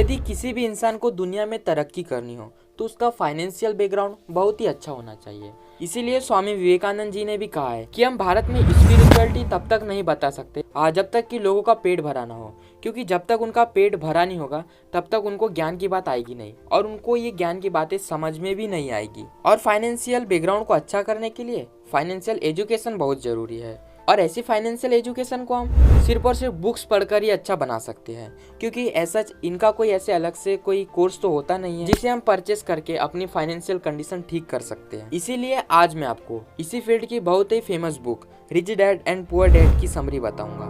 यदि किसी भी इंसान को दुनिया में तरक्की करनी हो तो उसका फाइनेंशियल बैकग्राउंड बहुत ही अच्छा होना चाहिए। इसीलिए स्वामी विवेकानंद जी ने भी कहा है कि हम भारत में स्पिरिचुअलिटी तब तक नहीं बता सकते जब तक कि लोगों का पेट भरा ना हो, क्योंकि जब तक उनका पेट भरा नहीं होगा तब तक उनको ज्ञान की बात आएगी नहीं और उनको ये ज्ञान की बातें समझ में भी नहीं आएगी। और फाइनेंशियल बैकग्राउंड को अच्छा करने के लिए फाइनेंशियल एजुकेशन बहुत जरूरी है और ऐसी फाइनेंशियल एजुकेशन को हम सिर्फ और सिर्फ बुक्स पढ़कर ही अच्छा बना सकते हैं, क्योंकि ऐसा इनका कोई ऐसे अलग से कोई कोर्स तो होता नहीं है जिसे हम परचेस करके अपनी फाइनेंशियल कंडीशन ठीक कर सकते हैं। इसीलिए आज मैं आपको इसी फील्ड की बहुत ही famous book rich dad and poor dad की समरी बताऊंगा।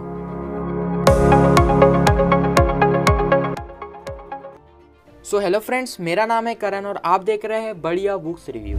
सो हेलो फ्रेंड्स, मेरा नाम है करण और आप देख रहे हैं बढ़िया बुक्स रिव्यू।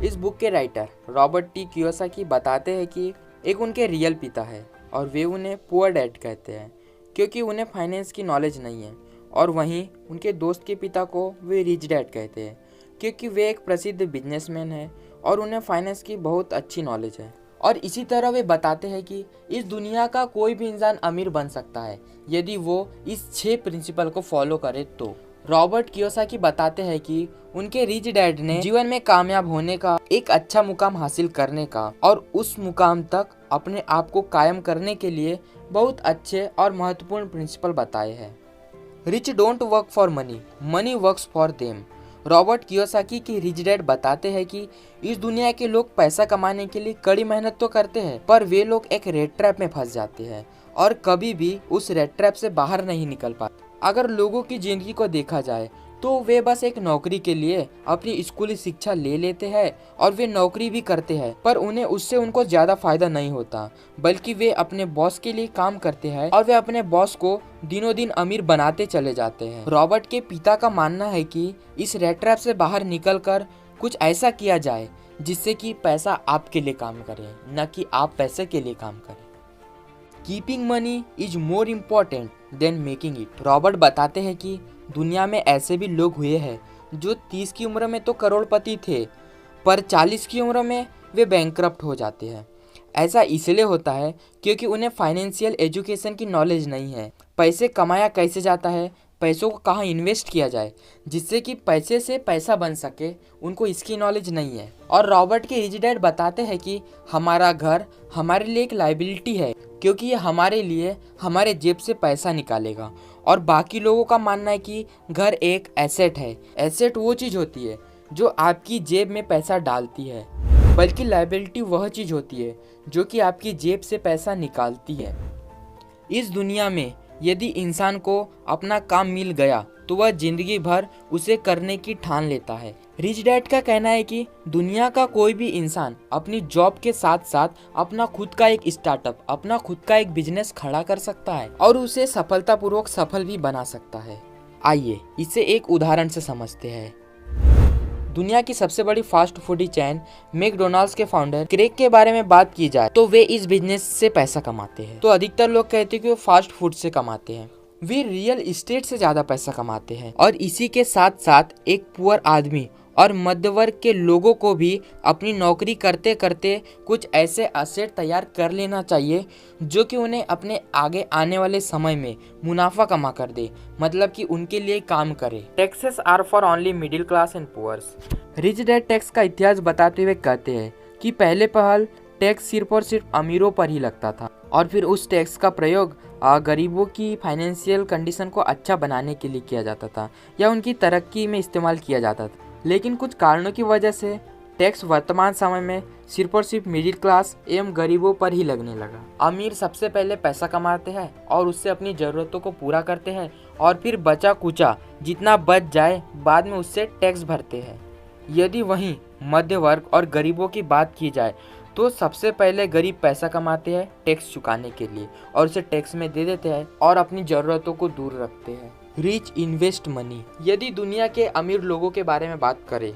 इस बुक के राइटर रॉबर्ट टी कियोसाकी बताते हैं कि एक उनके रियल पिता है और वे उन्हें पुअर डैड कहते हैं क्योंकि उन्हें फाइनेंस की नॉलेज नहीं है, और वहीं उनके दोस्त के पिता को वे रिच डैड कहते हैं क्योंकि वे एक प्रसिद्ध बिजनेसमैन हैं और उन्हें फाइनेंस की बहुत अच्छी नॉलेज है। और इसी तरह वे बताते हैं कि इस दुनिया का कोई भी इंसान अमीर बन सकता है यदि वो इस 6 प्रिंसिपल को फॉलो करे तो। रॉबर्ट कियोसाकी बताते हैं कि उनके रिच डैड ने जीवन में कामयाब होने का, एक अच्छा मुकाम हासिल करने का और उस मुकाम तक अपने आप को कायम करने के लिए बहुत अच्छे और महत्वपूर्ण प्रिंसिपल बताए हैं। Rich don't work for money, money works for them. Robert Kiyosaki की रिच डैड बताते हैं कि इस दुनिया के लोग पैसा कमाने के लिए कड़ी मेहनत तो करते हैं, पर वे लोग एक रेट ट्रैप में फंस जाते हैं और कभी भी उस रेट ट्रैप से बाहर नहीं निकल पाते। अगर लोगों की जिंदगी को देखा जाए तो वे बस एक नौकरी के लिए अपनी स्कूली शिक्षा ले लेते हैं और वे नौकरी भी करते हैं, पर उन्हें उससे उनको ज्यादा फायदा नहीं होता, बल्कि वे अपने बॉस के लिए काम करते हैं और वे अपने बॉस को दिनों दिन अमीर बनाते चले जाते हैं। रॉबर्ट के पिता का मानना है कि इस रेट ट्रैप से बाहर निकलकर कुछ ऐसा किया जाए जिससे कि पैसा आपके लिए काम करे, न कि आप पैसे के लिए काम करें। Keeping money is more important then making it. Robert बताते हैं कि दुनिया में ऐसे भी लोग हुए हैं जो 30 की उम्र में तो करोड़पति थे, पर 40 की उम्र में वे बैंकरप्ट हो जाते हैं। ऐसा इसलिए होता है क्योंकि उन्हें फाइनेंशियल एजुकेशन की नॉलेज नहीं है। पैसे कमाया कैसे जाता है, पैसों को कहाँ इन्वेस्ट किया जाए जिससे कि पैसे से पैसा बन सके, उनको इसकी नॉलेज नहीं है। और रॉबर्ट के रिच डैड बताते हैं कि हमारा घर हमारे लिए एक लायबिलिटी है क्योंकि ये हमारे लिए हमारे जेब से पैसा निकालेगा, और बाकी लोगों का मानना है कि घर एक एसेट है। एसेट वो चीज़ होती है जो आपकी जेब में पैसा डालती है, बल्कि लायबिलिटी वह चीज़ होती है जो कि आपकी जेब से पैसा निकालती है। इस दुनिया में यदि इंसान को अपना काम मिल गया तो वह जिंदगी भर उसे करने की ठान लेता है। रिच डैड का कहना है कि दुनिया का कोई भी इंसान अपनी जॉब के साथ साथ अपना खुद का एक स्टार्टअप, अपना खुद का एक बिजनेस खड़ा कर सकता है और उसे सफलतापूर्वक सफल भी बना सकता है। आइए इसे एक उदाहरण से समझते हैं। दुनिया की सबसे बड़ी फास्ट फूडी चेन मैकडॉनल्ड्स के फाउंडर क्रेग के बारे में बात की जाए तो वे इस बिजनेस से पैसा कमाते हैं। तो अधिकतर लोग कहते हैं कि वो फास्ट फूड से कमाते हैं, वे रियल एस्टेट से ज्यादा पैसा कमाते हैं। और इसी के साथ साथ एक पुअर आदमी और मध्य वर्ग के लोगों को भी अपनी नौकरी करते करते कुछ ऐसे एसेट तैयार कर लेना चाहिए जो कि उन्हें अपने आगे आने वाले समय में मुनाफा कमा कर दे, मतलब कि उनके लिए काम करे। Taxes are for only middle class and poors. Rich dad tax का इतिहास बताते हुए कहते हैं कि पहले पहल टैक्स सिर्फ और सिर्फ अमीरों पर ही लगता था और फिर उस टैक्स का प्रयोग गरीबों की फाइनेंशियल कंडीशन को अच्छा बनाने के लिए किया जाता था या उनकी तरक्की में इस्तेमाल किया जाता था। लेकिन कुछ कारणों की वजह से टैक्स वर्तमान समय में सिर्फ और सिर्फ मिडिल क्लास एवं गरीबों पर ही लगने लगा। अमीर सबसे पहले पैसा कमाते हैं और उससे अपनी ज़रूरतों को पूरा करते हैं और फिर बचा कुचा जितना बच जाए बाद में उससे टैक्स भरते हैं। यदि वहीं मध्य वर्ग और गरीबों की बात की जाए तो सबसे पहले गरीब पैसा कमाते हैं टैक्स चुकाने के लिए और उसे टैक्स में दे देते हैं और अपनी ज़रूरतों को दूर रखते हैं। Rich invest money. यदि दुनिया के अमीर लोगों के बारे में बात करें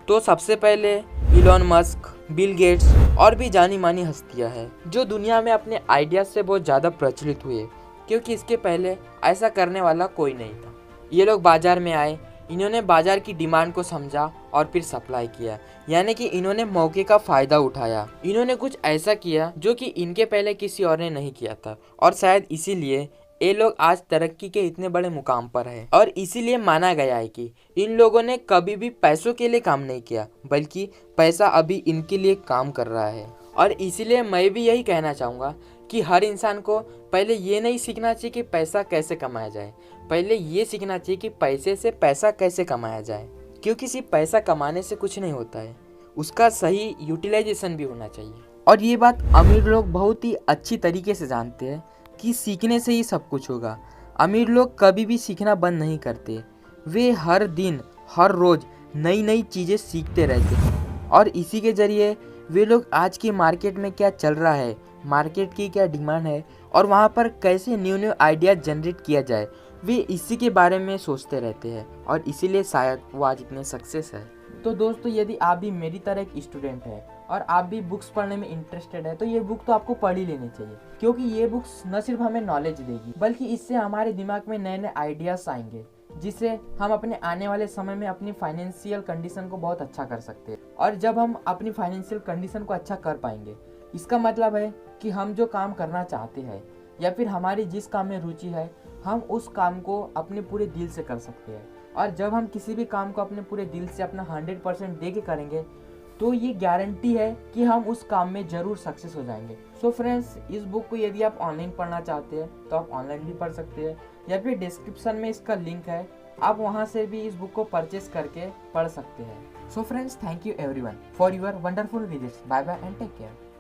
तो सबसे पहले इलॉन मस्क, बिल गेट्स और भी जानी मानी हस्तियां हैं जो दुनिया में अपने आइडियाज से बहुत ज़्यादा प्रचलित हुए क्योंकि इसके पहले ऐसा करने वाला कोई नहीं था। ये लोग बाजार में आए, इन्होंने बाजार की डिमांड को समझा और फिर सप्लाई किया, यानी कि इन्होंने मौके का फ़ायदा उठाया। इन्होंने कुछ ऐसा किया जो कि इनके पहले किसी और ने नहीं किया था और शायद इसीलिए ये लोग आज तरक्की के इतने बड़े मुकाम पर है। और इसीलिए माना गया है कि इन लोगों ने कभी भी पैसों के लिए काम नहीं किया, बल्कि पैसा अभी इनके लिए काम कर रहा है। और इसीलिए मैं भी यही कहना चाहूँगा कि हर इंसान को पहले ये नहीं सीखना चाहिए कि पैसा कैसे कमाया जाए, पहले ये सीखना चाहिए कि पैसे से पैसा कैसे कमाया जाए। क्योंकि सिर्फ पैसा कमाने से कुछ नहीं होता है, उसका सही यूटिलाइजेशन भी होना चाहिए। और ये बात अमीर लोग बहुत ही अच्छी तरीके से जानते हैं कि सीखने से ही सब कुछ होगा। अमीर लोग कभी भी सीखना बंद नहीं करते, वे हर दिन हर रोज़ नई नई चीज़ें सीखते रहते हैं। और इसी के ज़रिए वे लोग आज की मार्केट में क्या चल रहा है, मार्केट की क्या डिमांड है और वहाँ पर कैसे न्यू न्यू आइडिया जनरेट किया जाए, वे इसी के बारे में सोचते रहते हैं। और इसीलिए शायद वो आज इतने सक्सेस है। तो दोस्तों, यदि आप भी मेरी तरह एक स्टूडेंट है और आप भी बुक्स पढ़ने में इंटरेस्टेड है, तो ये बुक तो आपको पढ़ ही लेनी चाहिए। क्योंकि ये बुक्स न सिर्फ हमें नॉलेज देगी, बल्कि इससे हमारे दिमाग में नए नए आइडियाज आएंगे, जिससे हम अपने आने वाले समय में अपनी फाइनेंशियल कंडीशन को बहुत अच्छा कर सकते हैं। और जब हम अपनी फाइनेंशियल कंडीशन को अच्छा कर पाएंगे, इसका मतलब है कि हम जो काम करना चाहते हैं या फिर हमारी जिस काम में रुचि है, हम उस काम को अपने पूरे दिल से कर सकते हैं। और जब हम किसी भी काम को अपने पूरे दिल से अपना 100% दे के करेंगे, तो ये गारंटी है कि हम उस काम में ज़रूर सक्सेस हो जाएंगे। सो फ्रेंड्स, इस बुक को यदि आप ऑनलाइन पढ़ना चाहते हैं तो आप ऑनलाइन भी पढ़ सकते हैं, या फिर डिस्क्रिप्शन में इसका लिंक है, आप वहाँ से भी इस बुक को परचेस करके पढ़ सकते हैं। So friends, thank you everyone for your wonderful visits. Bye bye and take care.